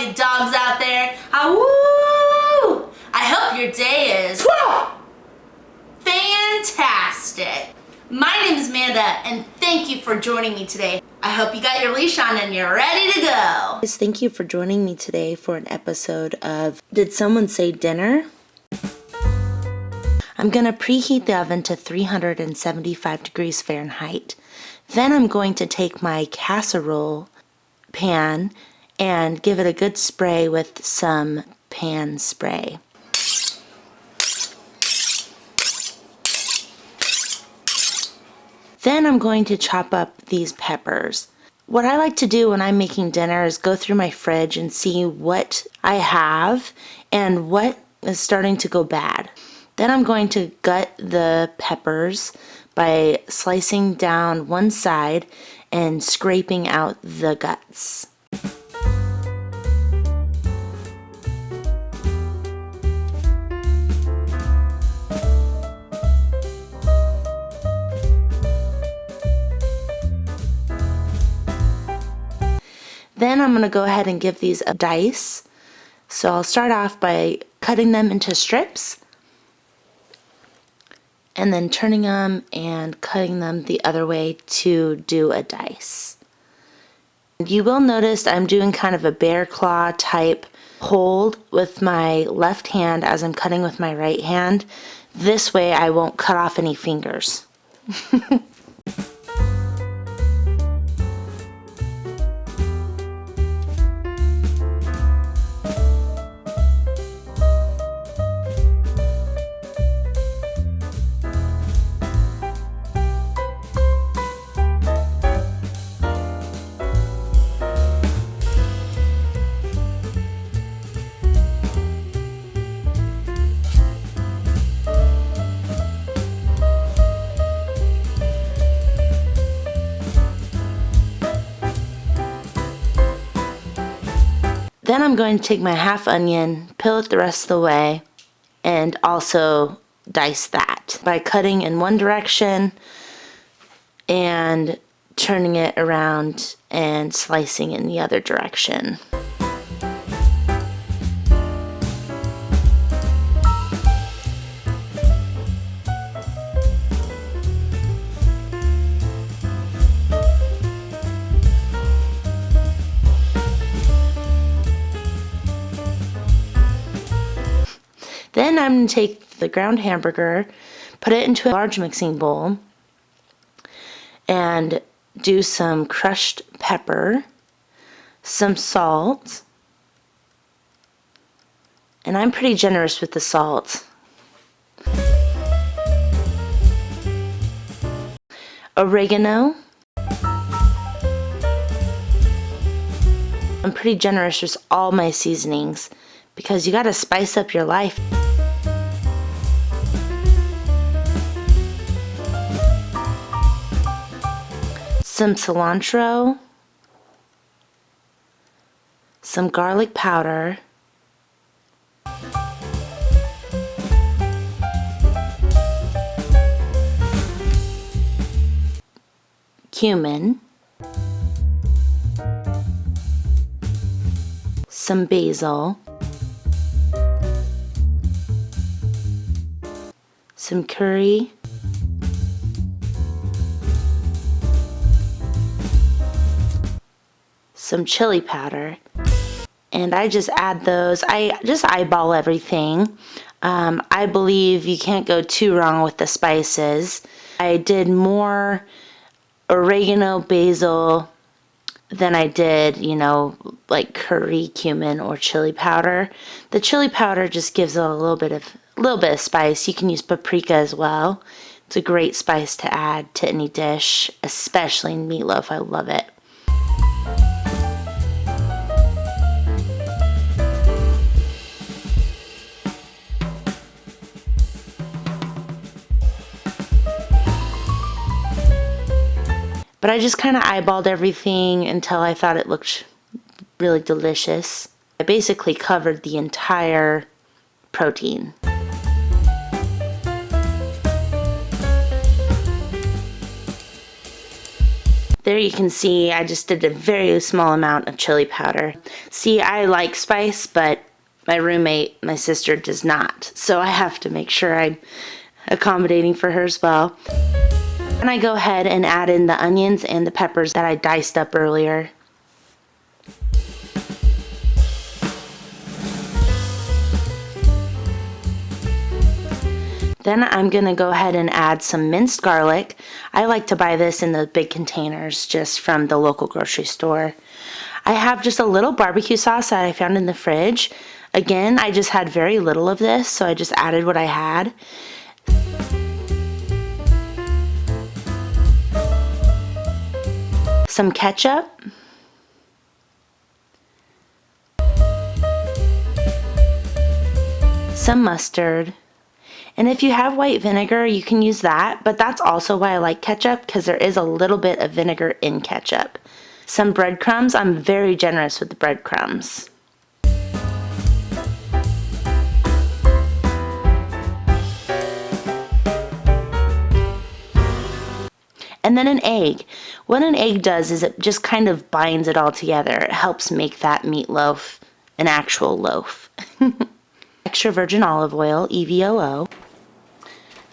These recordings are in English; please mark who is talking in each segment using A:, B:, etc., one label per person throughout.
A: you dogs out there. Woo! I hope your day is fantastic. My name is Amanda, and thank you for joining me today. I hope you got your leash on and you're ready to go.
B: Thank you for joining me today for an episode of Did Someone Say Dinner? I'm going to preheat the oven to 375 degrees Fahrenheit. Then I'm going to take my casserole pan and give it a good spray with some pan spray. Then I'm going to chop up these peppers. What I like to do when I'm making dinner is go through my fridge and see what I have and what is starting to go bad. Then I'm going to gut the peppers by slicing down one side and scraping out the guts. Then I'm going to go ahead and give these a dice. So I'll start off by cutting them into strips and then turning them and cutting them the other way to do a dice. You will notice I'm doing kind of a bear claw type hold with my left hand as I'm cutting with my right hand. This way I won't cut off any fingers. Then I'm going to take my half onion, peel it the rest of the way, and also dice that by cutting in one direction and turning it around and slicing in the other direction. Then I'm going to take the ground hamburger, put it into a large mixing bowl, and do some crushed pepper, some salt, and I'm pretty generous with the salt, oregano. I'm pretty generous with all my seasonings because you gotta spice up your life. Some cilantro, some garlic powder, cumin, some basil, some curry, some chili powder, and I just add those. I just eyeball everything. I believe you can't go too wrong with the spices. I did more oregano, basil than I did, like curry, cumin, or chili powder. The chili powder just gives it a little bit of spice. You can use paprika as well. It's a great spice to add to any dish, especially in meatloaf. I love it. But I just kind of eyeballed everything until I thought it looked really delicious. I basically covered the entire protein. There you can see I just did a very small amount of chili powder. See, I like spice, but my roommate, my sister, does not. So I have to make sure I'm accommodating for her as well. And I go ahead and add in the onions and the peppers that I diced up earlier. Then I'm going to go ahead and add some minced garlic. I like to buy this in the big containers just from the local grocery store. I have just a little barbecue sauce that I found in the fridge. Again, I just had very little of this, so I just added what I had. Some ketchup. Some mustard. And if you have white vinegar, you can use that, but that's also why I like ketchup, because there is a little bit of vinegar in ketchup. Some breadcrumbs. I'm very generous with the breadcrumbs. And then an egg. What an egg does is it just kind of binds it all together. It helps make that meatloaf an actual loaf. Extra virgin olive oil, EVOO.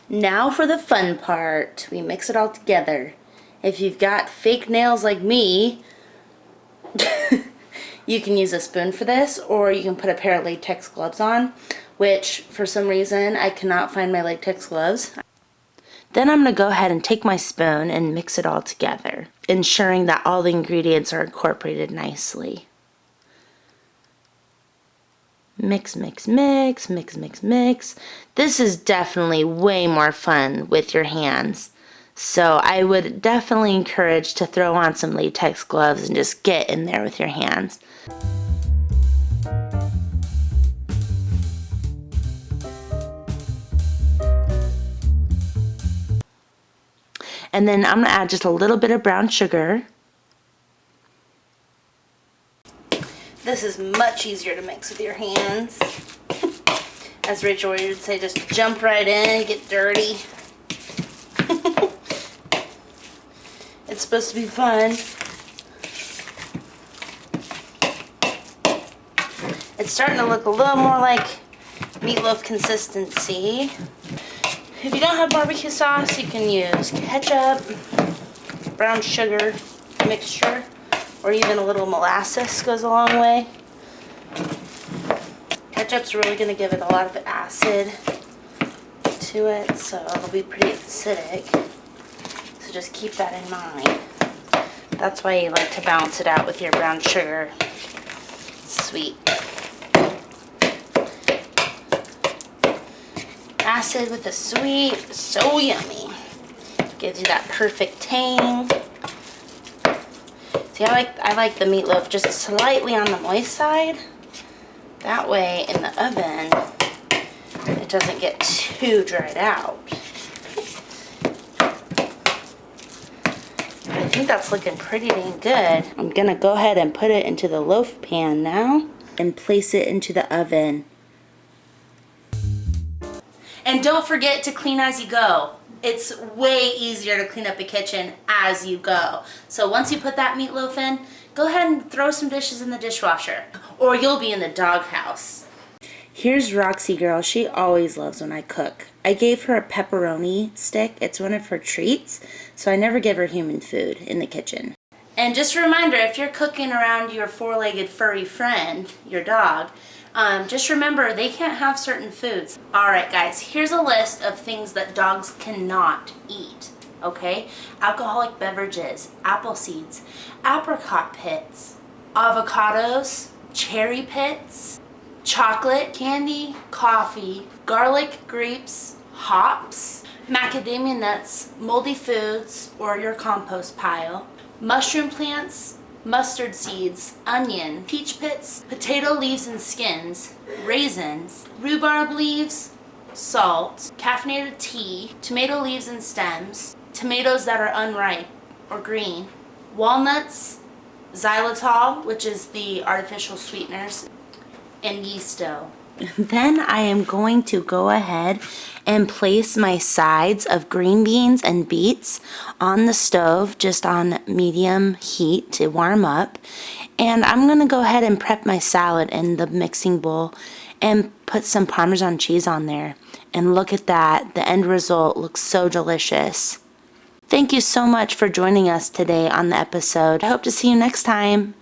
B: Now for the fun part. We mix it all together. If you've got fake nails like me, you can use a spoon for this, or you can put a pair of latex gloves on, which for some reason I cannot find my latex gloves. Then I'm going to go ahead and take my spoon and mix it all together, ensuring that all the ingredients are incorporated nicely. Mix, mix, mix, mix, mix, mix. This is definitely way more fun with your hands. So I would definitely encourage to throw on some latex gloves and just get in there with your hands. And then I'm going to add just a little bit of brown sugar. This is much easier to mix with your hands. As Rachel would say, just jump right in, get dirty. It's supposed to be fun. It's starting to look a little more like meatloaf consistency. If you don't have barbecue sauce, you can use ketchup, brown sugar mixture, or even a little molasses goes a long way. Ketchup's really going to give it a lot of acid to it, so it'll be pretty acidic. So just keep that in mind. That's why you like to balance it out with your brown sugar. It's sweet. Acid with the sweet, so yummy. Gives you that perfect tang. See, I like the meatloaf just slightly on the moist side. That way, in the oven, it doesn't get too dried out. I think that's looking pretty dang good. I'm gonna go ahead and put it into the loaf pan now and place it into the oven. And don't forget to clean as you go. It's way easier to clean up a kitchen as you go. So once you put that meatloaf in, go ahead and throw some dishes in the dishwasher, or you'll be in the doghouse. Here's Roxy girl. She always loves when I cook. I gave her a pepperoni stick. It's one of her treats, so I never give her human food in the kitchen. And just a reminder, if you're cooking around your four-legged furry friend, your dog, just remember they can't have certain foods. Alright guys, here's a list of things that dogs cannot eat. Okay? Alcoholic beverages, apple seeds, apricot pits, avocados, cherry pits, chocolate, candy, coffee, garlic, grapes, hops, macadamia nuts, moldy foods or your compost pile, mushroom plants, mustard seeds, onion, peach pits, potato leaves and skins, raisins, rhubarb leaves, salt, caffeinated tea, tomato leaves and stems, tomatoes that are unripe or green, walnuts, xylitol, which is the artificial sweeteners, and yeast dough. Then I am going to go ahead and place my sides of green beans and beets on the stove, just on medium heat to warm up. And I'm going to go ahead and prep my salad in the mixing bowl and put some Parmesan cheese on there. And look at that, the end result looks so delicious. Thank you so much for joining us today on the episode. I hope to see you next time.